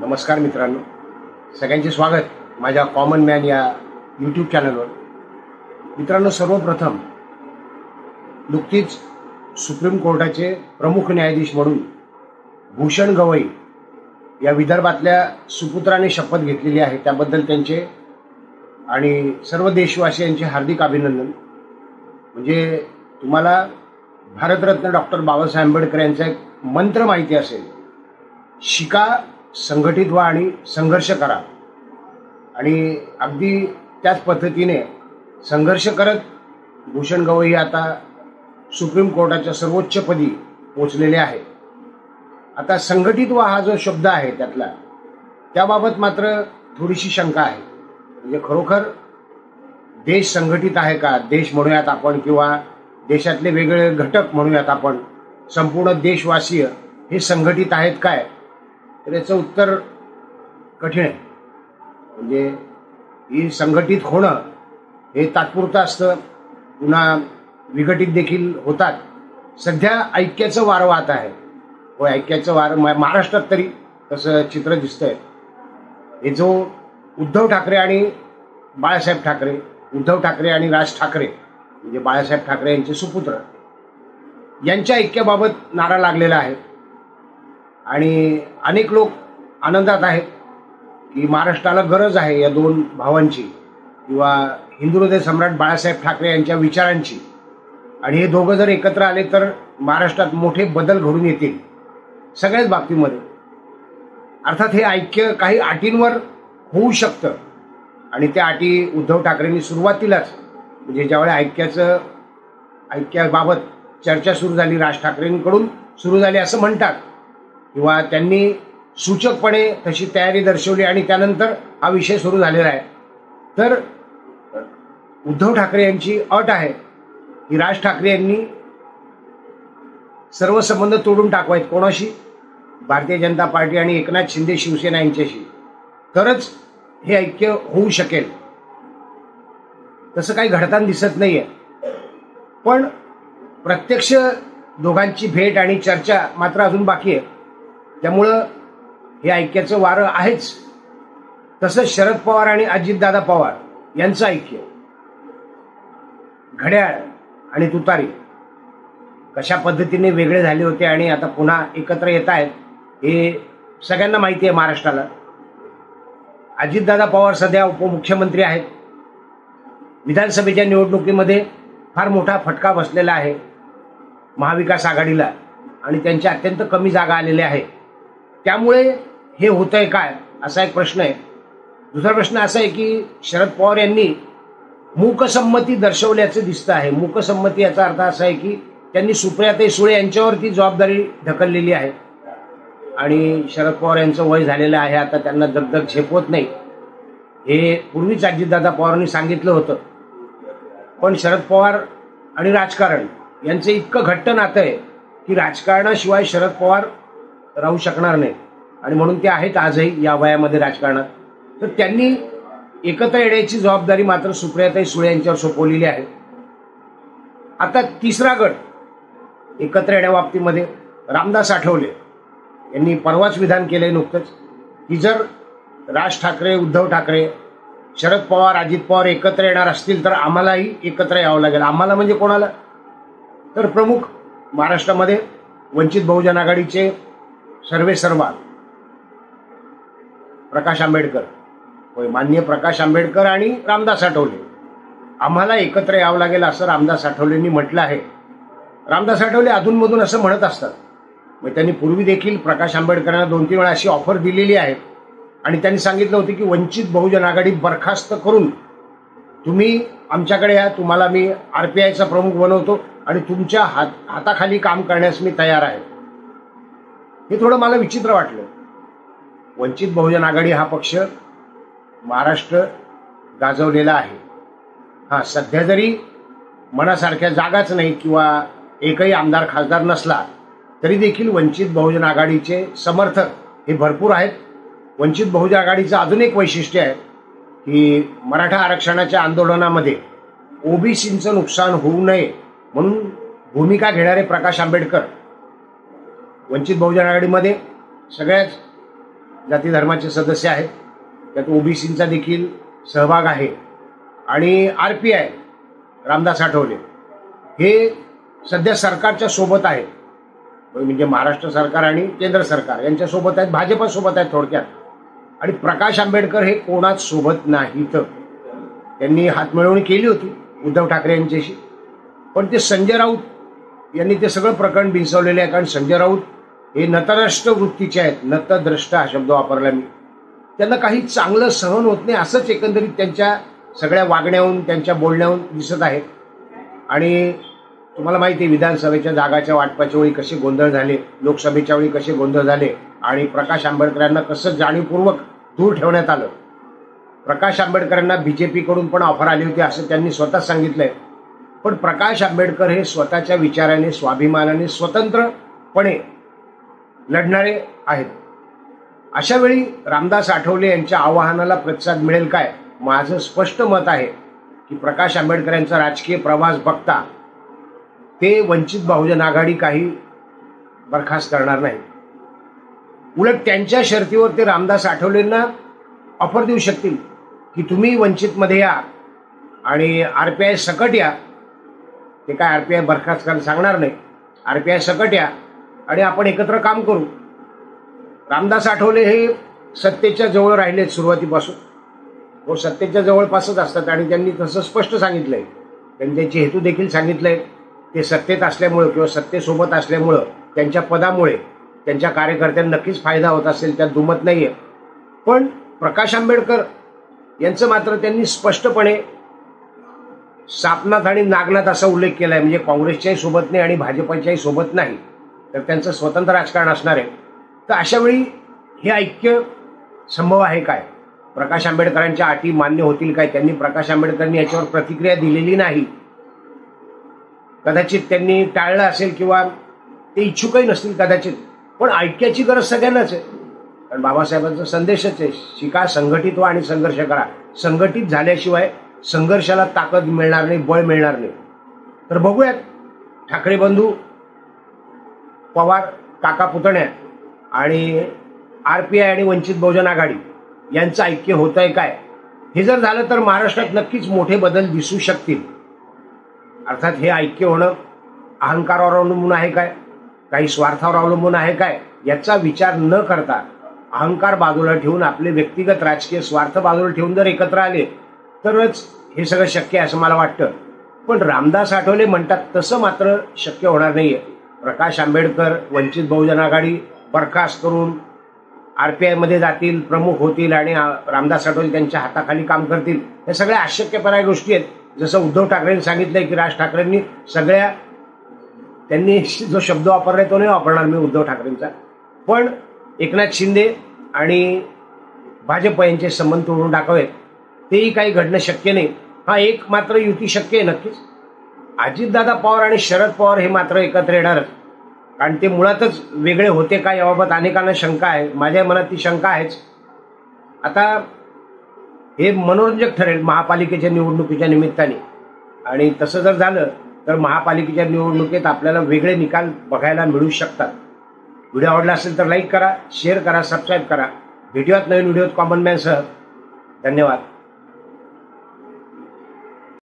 नमस्कार मित्रांनो, सगळ्यांचे स्वागत माझ्या कॉमन मॅन या यूट्यूब चॅनलवर. मित्रांनो, सर्वप्रथम नुकतीच सुप्रीम कोर्टाचे प्रमुख न्यायाधीश म्हणून भूषण गवई या विदर्भातल्या सुपुत्राने शपथ घेतलेली आहे. त्याबद्दल त्यांचे आणि सर्व देशवासियांचे हार्दिक अभिनंदन. म्हणजे तुम्हाला भारतरत्न डॉक्टर बाबासाहेब आंबेडकर यांचा एक मंत्र माहिती असेल, शिका, संघटित व्हा आणि संघर्ष करा. आणि अगदी त्याच पद्धतीने संघर्ष करत भूषण गवई आता सुप्रीम कोर्टाच्या सर्वोच्चपदी पोचलेले आहेत. आता संघटित व्हा हा जो शब्द आहे त्यातला, त्याबाबत मात्र थोडीशी शंका आहे. म्हणजे खरोखर देश संघटित आहे का, देश म्हणूयात आपण, किंवा देशातले वेगवेगळे घटक म्हणूयात आपण, संपूर्ण देशवासीय हे संघटित आहेत काय, तर याचं उत्तर कठीण आहे. म्हणजे ही संघटित होणं हे तात्पुरतं असतं, पुन्हा विघटित देखील होतात. सध्या ऐक्याचं वारं वाहत आहे. व ऐक्याचं वारं महाराष्ट्रात तरी तसं चित्र दिसतंय. हे जो उद्धव ठाकरे आणि बाळासाहेब ठाकरे, उद्धव ठाकरे आणि राज ठाकरे म्हणजे बाळासाहेब ठाकरे यांचे सुपुत्र, यांच्या ऐक्याबाबत नारा लागलेला आहे. आणि अनेक लोक आनंदात आहेत की महाराष्ट्राला गरज आहे या दोन भावांची किंवा हिंदू हृदय सम्राट बाळासाहेब ठाकरे यांच्या विचारांची. आणि हे दोघं जर एकत्र आले तर महाराष्ट्रात मोठे बदल घडून येतील सगळ्याच बाबतीमध्ये. अर्थात हे ऐक्य काही अटींवर होऊ शकतं आणि त्या अटी उद्धव ठाकरेंनी सुरुवातीलाच, म्हणजे ज्यावेळी ऐक्याबाबत चर्चा सुरू झाली, राज ठाकरेंकडून सुरू झाली असं म्हणतात, किंवा त्यांनी सूचकपणे तशी तयारी दर्शवली आणि त्यानंतर हा विषय सुरू झालेला आहे. तर उद्धव ठाकरे यांची अट आहे की राज ठाकरे यांनी सर्व संबंध तोडून टाकवायत कोणाशी, भारतीय जनता पार्टी आणि एकनाथ शिंदे शिवसेना यांच्याशी, तरच हे ऐक्य होऊ शकेल. तसं काही घडताना दिसत नाहीये. पण प्रत्यक्ष दोघांची भेट आणि चर्चा मात्र अजून बाकी आहे. त्यामुळं हे ऐक्याचं वारं आहेच. तसंच शरद पवार आणि अजितदादा पवार यांचं ऐक्य, घड्याळ आणि तुतारी कशा पद्धतीने वेगळे झाले होते आणि आता पुन्हा एकत्र येत आहेत हे सगळ्यांना माहिती आहे महाराष्ट्राला. अजितदादा पवार सध्या उपमुख्यमंत्री आहेत. विधानसभेच्या निवडणुकीमध्ये फार मोठा फटका बसलेला आहे महाविकास आघाडीला आणि त्यांच्या अत्यंत कमी जागा आलेल्या आहेत. त्यामुळे हे होतंय काय, असा एक प्रश्न आहे. दुसरा प्रश्न असा आहे की शरद पवार यांनी मूकसंमती दर्शवल्याचं दिसतं आहे. मूकसंमती याचा अर्थ असा आहे की त्यांनी सुप्रियाताई सुळे यांच्यावरती जबाबदारी ढकललेली आहे. आणि शरद पवार यांचं वय झालेलं आहे, आता त्यांना दगदग झेपवत नाही, हे पूर्वीच अजितदादा पवारांनी सांगितलं होतं. पण शरद पवार आणि राजकारण यांचं इतकं घट्ट नातं आहे की राजकारणाशिवाय शरद पवार राहू शकणार नाही. आणि म्हणून ते आहेत आजही या वयामध्ये राजकारणात. तर त्यांनी एकत्र येण्याची जबाबदारी मात्र सुप्रियाताई सुळे यांच्यावर सोपवलेली आहे. आता तिसरा गट एकत्र येण्याबाबतीमध्ये रामदास आठवले यांनी परवाच विधान केलंय नुकतंच की जर राज ठाकरे, उद्धव ठाकरे, शरद पवार, अजित पवार एकत्र येणार असतील तर आम्हालाही एकत्र यावं लागेल. आम्हाला म्हणजे कोणाला, तर प्रमुख महाराष्ट्रामध्ये वंचित बहुजन आघाडीचे सर्वेसर्वा प्रकाश आंबेडकर, माननीय प्रकाश आंबेडकर आणि रामदास आठवले, आम्हाला एकत्र यावं लागेल असं रामदास आठवलेंनी म्हटलं आहे. रामदास आठवले अधूनमधून असं म्हणत असतात. मग त्यांनी पूर्वी देखील प्रकाश आंबेडकरांना 2-3 वेळा अशी ऑफर दिलेली आहे आणि त्यांनी सांगितलं होतं की वंचित बहुजन आघाडी बरखास्त करून तुम्ही आमच्याकडे या, तुम्हाला मी RPIचा प्रमुख बनवतो आणि तुमच्या हाताखाली काम करण्यास मी तयार आहे. हे थोडं मला विचित्र वाटलं. वंचित बहुजन आघाडी हा पक्ष महाराष्ट्र गाजवलेला आहे. हा, सध्या जरी मनासारख्या जागाच नाही किंवा एकही आमदार खासदार नसला तरी देखील वंचित बहुजन आघाडीचे समर्थक हे भरपूर आहेत. वंचित बहुजन आघाडीचं अजून एक वैशिष्ट्य आहे की मराठा आरक्षणाच्या आंदोलनामध्ये OBCचं नुकसान होऊ नये म्हणून भूमिका घेणारे प्रकाश आंबेडकर वंचित बहुजन आघाडीमध्ये सगळ्याच जाती धर्माचे सदस्य आहेत, त्यात ओबीसींचा देखील सहभाग आहे. आणि RPI रामदास आठवले हे सध्या सरकारच्या सोबत आहेत, म्हणजे महाराष्ट्र सरकार आणि केंद्र सरकार यांच्या सोबत आहेत, भाजपसोबत आहेत थोडक्यात. आणि प्रकाश आंबेडकर हे कोणाच सोबत नाहीत. त्यांनी हातमिळवणी केली होती उद्धव ठाकरे यांच्याशी, पण ते संजय राऊत यांनी ते सगळं प्रकरण बिनसवलेले आहे. कारण संजय राऊत हे नतद्रष्ट वृत्तीचे आहेत. नतद्रष्ट हा शब्द वापरला मी. त्यांना काही चांगलं सहन होत नाही असंच एकंदरीत त्यांच्या सगळ्या वागण्याहून त्यांच्या बोलण्याहून दिसत आहे. आणि तुम्हाला माहिती आहे विधानसभेच्या जागाच्या वाटपाच्या वेळी कसे गोंधळ झाले, लोकसभेच्या वेळी कसे गोंधळ झाले आणि प्रकाश आंबेडकरांना कसं जाणीवपूर्वक दूर ठेवण्यात आलं. प्रकाश आंबेडकरांना BJP कडून पण ऑफर आली होती असं त्यांनी स्वतः सांगितलंय. पण प्रकाश आंबेडकर हे स्वतःच्या विचाराने, स्वाभिमानाने, स्वतंत्रपणे लढणारे आहेत. अशा वेळी रामदास आठवले यांच्या आवाहनाला प्रतिसाद मिळेल काय? माझं स्पष्ट मत आहे की प्रकाश आंबेडकर यांचा राजकीय प्रवास बघता ते वंचित बहुजन आघाडी काही बरखास्त करणार नाही. उलट त्यांच्या शर्तीवर ते रामदास आठवलेंना ऑफर देऊ शकतील की तुम्ही वंचितमध्ये या आणि RPI सकट या. ते काय RPI बरखास्त करायला सांगणार नाही. RPI सकट या आणि आपण एकत्र काम करू. रामदास आठवले हे सत्तेच्या जवळ राहिले सुरुवातीपासून. व सत्तेच्या जवळपासच असतात आणि त्यांनी तसं स्पष्ट सांगितलंय. त्यांनी त्यांचे हेतू देखील सांगितलंय. ते सत्तेत असल्यामुळं किंवा सत्तेसोबत असल्यामुळं त्यांच्या पदामुळे त्यांच्या कार्यकर्त्यांना नक्कीच फायदा होत असेल, त्यात दुमत नाही आहे. पण प्रकाश आंबेडकर यांचं मात्र त्यांनी स्पष्टपणे सापनाथ आणि नागनाथ असा उल्लेख केला आहे. म्हणजे काँग्रेसच्याही सोबत नाही आणि भाजपच्याही सोबत नाही, तर त्यांचं स्वतंत्र राजकारण असणार आहे. तर अशा वेळी हे ऐक्य संभव आहे काय? प्रकाश आंबेडकरांच्या अटी मान्य होतील काय? त्यांनी प्रकाश आंबेडकरांनी याच्यावर प्रतिक्रिया दिलेली नाही. कदाचित त्यांनी टाळलं असेल किंवा ते इच्छुकही नसतील कदाचित. पण ऐक्याची गरज सगळ्यांनाच आहे. कारण बाबासाहेबांचा संदेशच आहे, शिका, संघटित व्हा आणि संघर्ष करा. संघटित झाल्याशिवाय संघर्षाला ताकद मिळणार नाही, बळ मिळणार नाही. तर बघूयात ठाकरे बंधू, पवार काका पुतण्या आणि RPI आणि वंचित बहुजन आघाडी यांचं ऐक्य होत आहे काय? हे जर झालं तर महाराष्ट्रात नक्कीच मोठे बदल दिसू शकतील. अर्थात हे ऐक्य होणं अहंकारावर अवलंबून आहे काय, काही स्वार्थावर अवलंबून आहे काय, याचा विचार न करता अहंकार बाजूला ठेवून आपले व्यक्तिगत राजकीय स्वार्थ बाजूला ठेवून जर एकत्र आले तरच हे सगळं शक्य आहे असं मला वाटतं. पण रामदास आठवले म्हणतात तसं मात्र शक्य होणार नाहीये. प्रकाश आंबेडकर वंचित बहुजन आघाडी बरखास्त करून RPI मध्ये जातील, प्रमुख होतील आणि रामदास आठवले त्यांच्या हाताखाली काम करतील. हे सगळ्या अशक्यपराय गोष्टी आहेत. जसं उद्धव ठाकरेंनी सांगितलंय की राज ठाकरेंनी त्यांनी जो शब्द वापरलाय तो नाही वापरणार मी उद्धव ठाकरेंचा. पण एकनाथ शिंदे आणि भाजप यांचे संबंध तोडून टाकावेत तेही काही घडणं शक्य नाही. हा एक मात्र युती शक्य आहे नक्कीच. अजितदादा पवार आणि शरद पवार हे मात्र एकत्र येणारच. कारण ते मुळातच वेगळे होते का याबाबत अनेकांना शंका आहे. माझ्या मनात ती शंका आहेच. आता हे मनोरंजक ठरेल महापालिकेच्या निवडणुकीच्या निमित्ताने. आणि तसं जर झालं तर महापालिकेच्या निवडणुकीत आपल्याला वेगळे निकाल बघायला मिळू शकतात. व्हिडिओ आवडला असेल तर लाईक करा, शेअर करा, सबस्क्राईब करा. भेटूयात नवीन व्हिडिओत कॉमन मॅनसह. धन्यवाद.